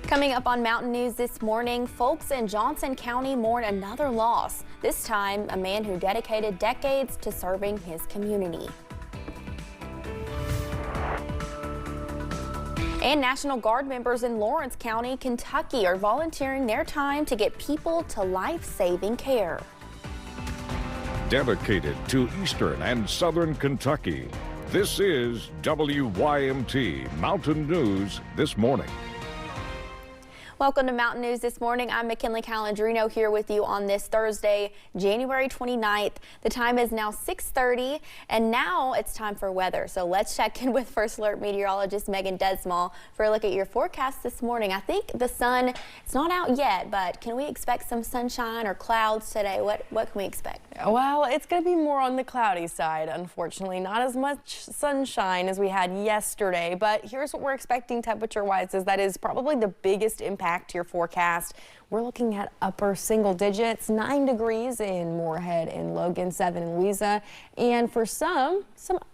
Coming up on Mountain News this morning, folks in Johnson County mourn another loss. This time, a man who dedicated decades to serving his community. And National Guard members in Lawrence County, Kentucky are volunteering their time to get people to life-saving care. Dedicated to Eastern and Southern Kentucky, this is WYMT Mountain News This Morning. Welcome to Mountain News This Morning. I'm McKinley Calandrino here with you on this Thursday, January 29th. The time is now 6:30, and now it's time for weather. So let's check in with First Alert meteorologist Megan Desmall for a look at your forecast this morning. I think the sun, it's not out yet, but can we expect some sunshine or clouds today? What can we expect? Well, it's going to be more on the cloudy side, unfortunately. Not as much sunshine as we had yesterday, but here's what we're expecting temperature-wise, is that is probably the biggest impact to your forecast. We're looking at upper single digits, 9 degrees in Moorhead and Logan, 7 in Louisa, and for some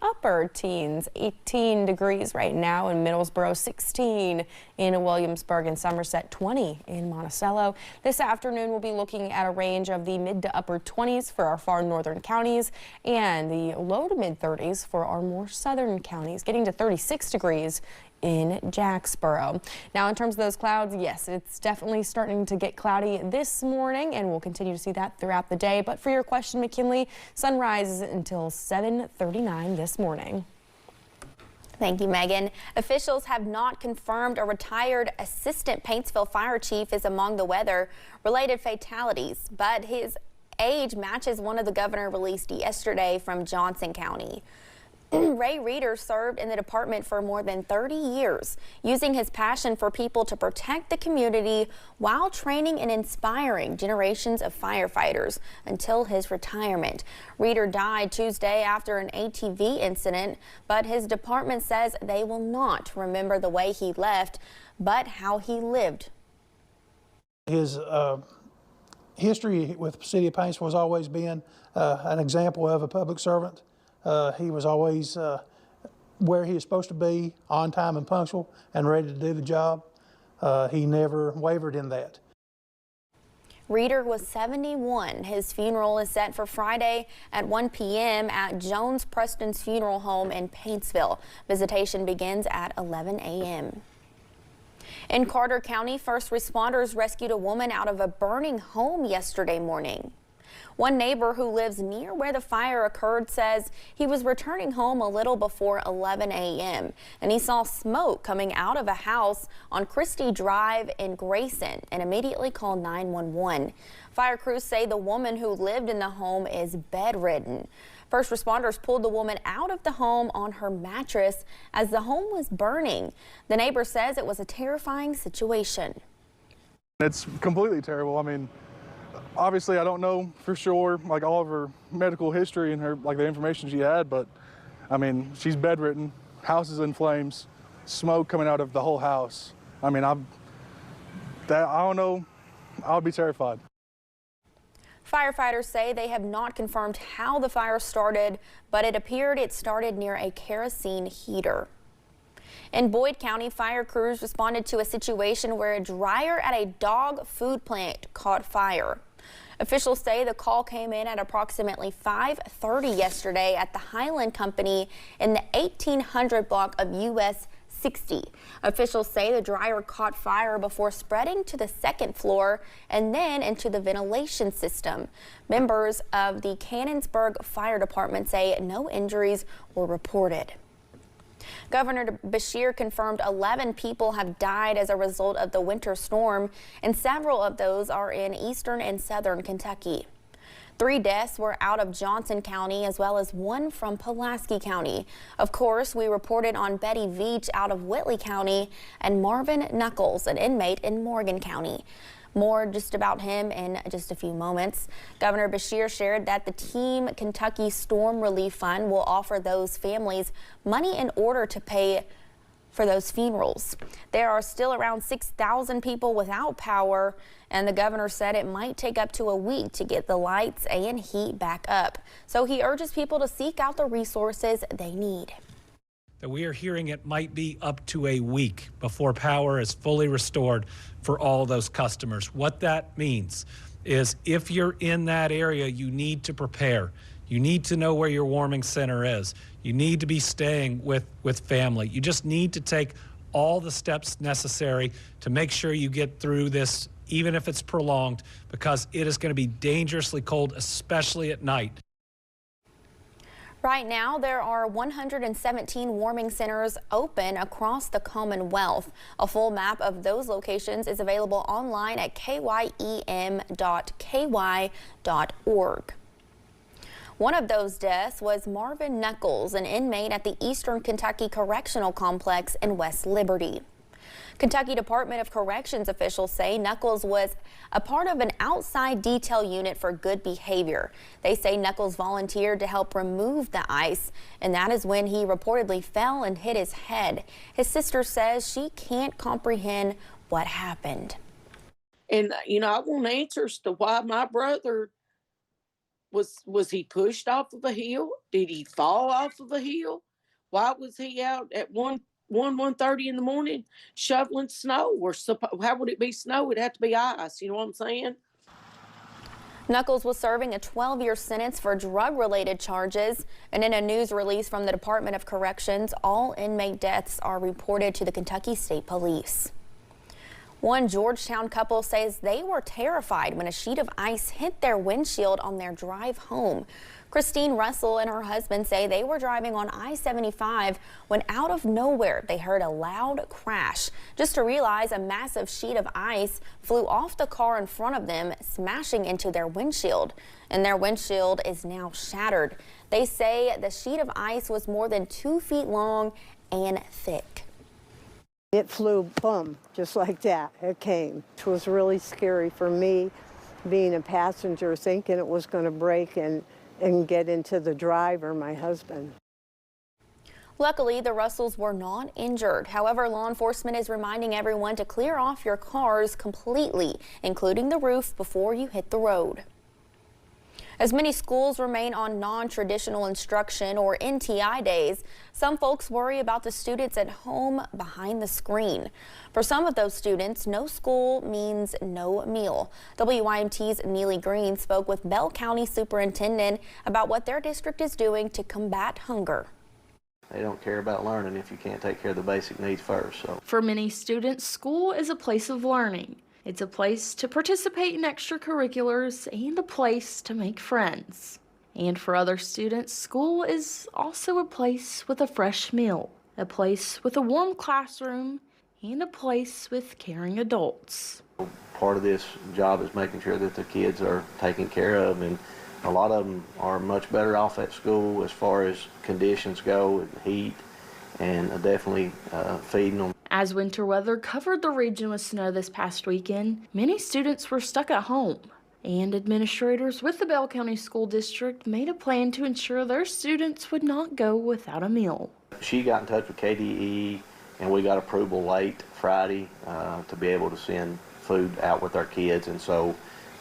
upper teens, 18 degrees right now in Middlesboro, 16 in Williamsburg and Somerset, 20 in Monticello. This afternoon, we'll be looking at a range of the mid to upper 20s for our far northern counties and the low to mid 30s for our more southern counties, getting to 36 degrees in Jacksboro. Now, in terms of those clouds, yes, it's definitely starting to get cloudy this morning, and we'll continue to see that throughout the day. But for your question, McKinley, sunrise is until 7:39 this morning. Thank you, Megan. Officials have not confirmed a retired assistant Paintsville fire chief is among the weather-related fatalities, but his age matches one of the governor released yesterday from Johnson County. Ray Reeder served in the department for more than 30 years, using his passion for people to protect the community while training and inspiring generations of firefighters until his retirement. Reeder died Tuesday after an ATV incident, but his department says they will not remember the way he left, but how he lived. His history with the City of Paintsville has always been an example of a public servant. He was always where he was supposed to be, on time and punctual, and ready to do the job. He never wavered in that. Reeder was 71. His funeral is set for Friday at 1 p.m. at Jones Preston's Funeral Home in Paintsville. Visitation begins at 11 a.m. In Carter County, first responders rescued a woman out of a burning home yesterday morning. One neighbor who lives near where the fire occurred says he was returning home a little before 11 a.m. and he saw smoke coming out of a house on Christie Drive in Grayson and immediately called 911. Fire crews say the woman who lived in the home is bedridden. First responders pulled the woman out of the home on her mattress as the home was burning. The neighbor says it was a terrifying situation. It's completely terrible. I mean, obviously, I don't know for sure, like, all of her medical history and her, like, the information she had, but I mean, she's bedridden, house is in flames, smoke coming out of the whole house. I mean, I don't know, I would be terrified. Firefighters say they have not confirmed how the fire started, but it appeared it started near a kerosene heater. In Boyd County, fire crews responded to a situation where a dryer at a dog food plant caught fire. Officials say the call came in at approximately 5:30 yesterday at the Highland Company in the 1800 block of US 60. Officials say the dryer caught fire before spreading to the second floor and then into the ventilation system. Members of the Cannonsburg Fire Department say no injuries were reported. Governor Beshear confirmed 11 people have died as a result of the winter storm, and several of those are in eastern and southern Kentucky. 3 deaths were out of Johnson County, as well as 1 from Pulaski County. Of course, we reported on Betty Veach out of Whitley County and Marvin Knuckles, an inmate in Morgan County. More just about him in just a few moments. Governor Beshear shared that the Team Kentucky Storm Relief Fund will offer those families money in order to pay for those funerals. There are still around 6,000 people without power, and the governor said it might take up to a week to get the lights and heat back up. So he urges people to seek out the resources they need. that we are hearing it might be up to a week before power is fully restored for all those customers. What that means is if you're in that area, you need to prepare. You need to know where your warming center is. You need to be staying with family. You just need to take all the steps necessary to make sure you get through this, even if it's prolonged, because it is going to be dangerously cold, especially at night. Right now, there are 117 warming centers open across the Commonwealth. A full map of those locations is available online at kyem.ky.org. One of those deaths was Marvin Knuckles, an inmate at the Eastern Kentucky Correctional Complex in West Liberty. Kentucky Department of Corrections officials say Knuckles was a part of an outside detail unit for good behavior. They say Knuckles volunteered to help remove the ice, and that is when he reportedly fell and hit his head. His sister says she can't comprehend what happened. And, you know, I want answers to why my brother was he pushed off of a hill? Did he fall off of a hill? Why was he out at 1:30 in the morning shoveling snow? Or how would it be snow? It'd have to be ice. You know what I'm saying? Knuckles was serving a 12-year sentence for drug-related charges. And in a news release from the Department of Corrections, all inmate deaths are reported to the Kentucky State Police. One Georgetown couple says they were terrified when a sheet of ice hit their windshield on their drive home. Christine Russell and her husband say they were driving on I-75 when out of nowhere they heard a loud crash. Just to realize a massive sheet of ice flew off the car in front of them, smashing into their windshield. And their windshield is now shattered. They say the sheet of ice was more than 2 feet long and thick. It flew, boom, just like that. It came. It was really scary for me, being a passenger, thinking it was going to break and get into the driver, my husband. Luckily, the Russells were not injured. However, law enforcement is reminding everyone to clear off your cars completely, including the roof, before you hit the road. As many schools remain on non-traditional instruction or NTI days, some folks worry about the students at home behind the screen. For some of those students, no school means no meal. WYMT's Neely Green spoke with Bell County Superintendent about what their district is doing to combat hunger. They don't care about learning if you can't take care of the basic needs first. So, for many students, school is a place of learning. It's a place to participate in extracurriculars and a place to make friends. And for other students, school is also a place with a fresh meal, a place with a warm classroom, and a place with caring adults. part of this job is making sure that the kids are taken care of, and a lot of them are much better off at school as far as conditions go and heat, and definitely feeding them. As winter weather covered the region with snow this past weekend, many students were stuck at home, and administrators with the Bell County School District made a plan to ensure their students would not go without a meal. She got in touch with KDE, and we got approval late Friday to be able to send food out with our kids, and so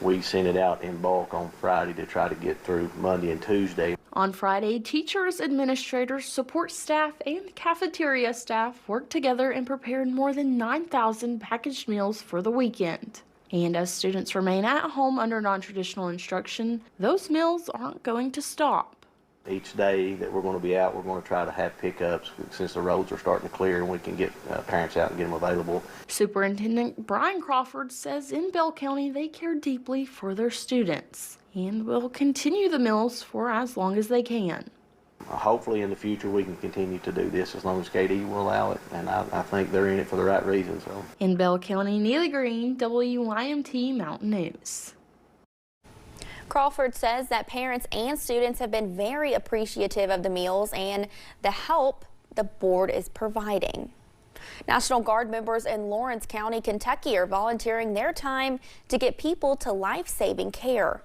we sent it out in bulk on Friday to try to get through Monday and Tuesday. On Friday, teachers, administrators, support staff, and cafeteria staff worked together and prepared more than 9,000 packaged meals for the weekend. And as students remain at home under non-traditional instruction, those meals aren't going to stop. Each day that we're going to be out, we're going to try to have pickups since the roads are starting to clear and we can get parents out and get them available. Superintendent Brian Crawford says in Bell County they care deeply for their students and will continue the meals for as long as they can. Hopefully in the future we can continue to do this as long as KD will allow it, and I think they're in it for the right reasons. So. In Bell County, Neely Green, WYMT Mountain News. Crawford says that parents and students have been very appreciative of the meals and the help the board is providing. National Guard members in Lawrence County, Kentucky are volunteering their time to get people to life-saving care.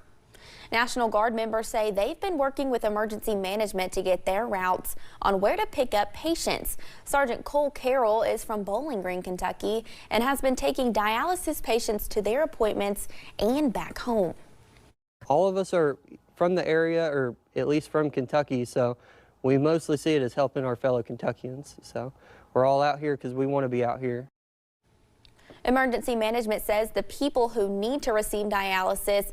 National Guard members say they've been working with emergency management to get their routes on where to pick up patients. Sergeant Cole Carroll is from Bowling Green, Kentucky, and has been taking dialysis patients to their appointments and back home. All of us are from the area, or at least from Kentucky, so We mostly see it as helping our fellow Kentuckians. So we're all out here because we want to be out here. Emergency management says the people who need to receive dialysis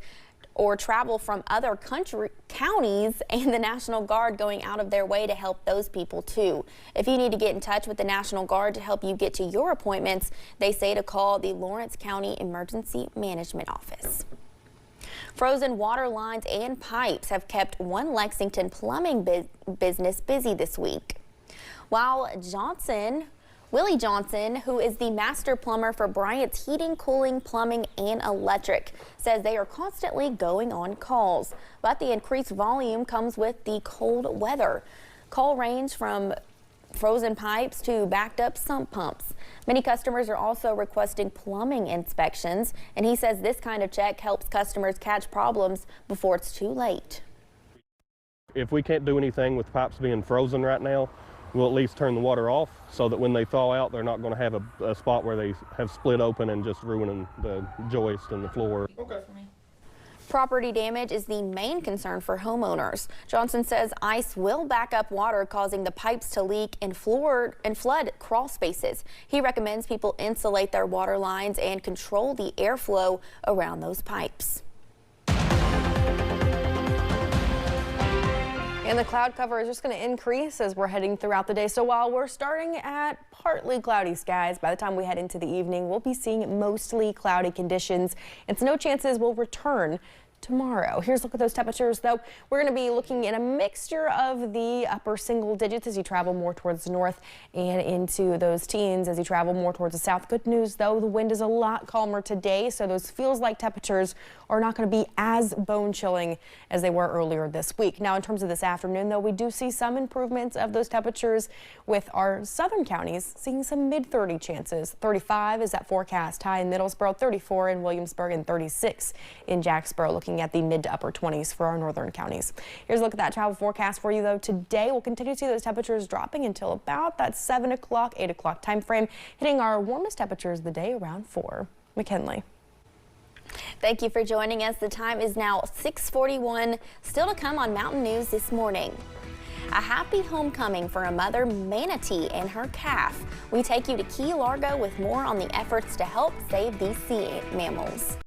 or travel from other counties and the National Guard going out of their way to help those people too. If you need to get in touch with the National Guard to help you get to your appointments, they say to call the Lawrence County Emergency Management Office. Frozen water lines and pipes have kept one Lexington plumbing business busy this week. While Willie Johnson, who is the master plumber for Bryant's Heating, Cooling, Plumbing, and Electric, says they are constantly going on calls. But the increased volume comes with the cold weather. Call range from frozen pipes to backed up sump pumps. Many customers are also requesting plumbing inspections, and he says this kind of check helps customers catch problems before it's too late. If we can't do anything with pipes being frozen right now, we'll at least turn the water off so that when they thaw out, they're not going to have a spot where they have split open and just ruining the joist and the floor. Okay. Property damage is the main concern for homeowners. Johnson says ice will back up water, causing the pipes to leak and flood crawl spaces. He recommends people insulate their water lines and control the airflow around those pipes. And the cloud cover is just going to increase as we're heading throughout the day. So while we're starting at partly cloudy skies, by the time we head into the evening, we'll be seeing mostly cloudy conditions, and snow chances will return tomorrow. Here's a look at those temperatures, though. We're going to be looking at a mixture of the upper single digits as you travel more towards the north and into those teens as you travel more towards the south. Good news, though, the wind is a lot calmer today, so those feels like temperatures are not going to be as bone chilling as they were earlier this week. Now, in terms of this afternoon, though, we do see some improvements of those temperatures with our southern counties seeing some mid-30 chances. 35 is that forecast high in Middlesboro, 34 in Williamsburg, and 36 in Jacksboro. Looking at the mid to upper 20s for our northern counties. Here's a look at that travel forecast for you, though. Today, we'll continue to see those temperatures dropping until about that 7 o'clock, 8 o'clock time frame, hitting our warmest temperatures of the day around 4. McKinley. Thank you for joining us. The time is now 6:41. Still to come on Mountain News this morning. A happy homecoming for a mother manatee and her calf. We take you to Key Largo with more on the efforts to help save these sea mammals.